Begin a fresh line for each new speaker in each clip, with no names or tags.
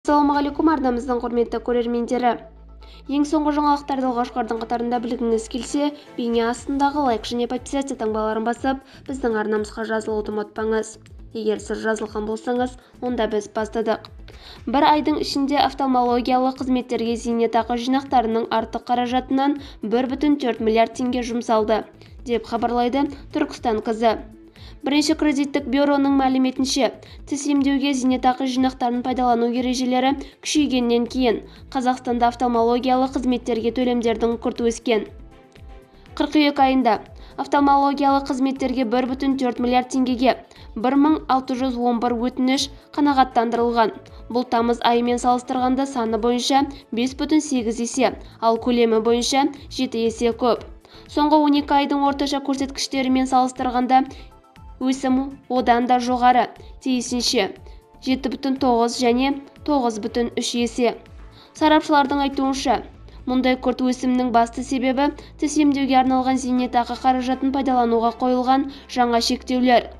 Ассалаумағалейкум, арнамыздың құрметті көрермендері. Ең соңғы жаңалықтарды алғашқылардың қатарында білгіңіз келсе, бейне астындағы лайк және подписаться таңбаларын басып, біздің арнамызға жазылуды ұмытпаңыз. Егер сіз жазылған болсаңыз, онда біз бастадық. Бір айдың ішінде офтальмологиялық қызметтерге зейнетақы жинақтарының артық қаражатынан 1,4 миллиард теңге жұмсалды, деп хабарлайды Түркістан КЗ. Бірінші кредиттік бюроның мәліметінше, тіс емдеуге зейнетақы жинақтарын пайдалану ережелері күшейгеннен кейін Қазақстанда офтальмологиялық қызметтерге төлемдердің күрт өскен. Қыркүйек айында офтальмологиялық қызметтерге 1,4 миллиард теңгеге 1611 өтініш қанағаттандырылған. Бұл тамыз айымен салыстырғанда саны бойынша 5,8 есе, ал көлемі бойынша 7 есе көп. Соңғы 12 айдың орташа көрсеткіштерімен салыстырғанда өсім одан да жоғары, тиісінше 7,9 және 9,3 есе. Сарапшылардың айтуынша, мұндай күрт өсімнің басты себебі тіс емдеуге арналған зейнетақы қаражатын пайдалануға қойылған жаңа шектеулер.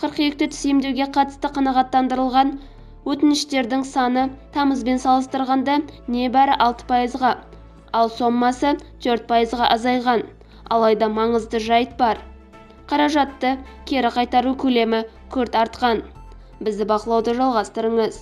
Қыркүйекте тіс емдеуге қатысты қанағаттандырылған өтініштердің саны тамызбен салыстырғанда небәрі 6%-ға, ал сомасы 4%-ға азайған. Алайда маңызды жайт бар. Қаражатты кері қайтару көлемі күрт артқан. Бізді бақылауды жалғастырыңыз.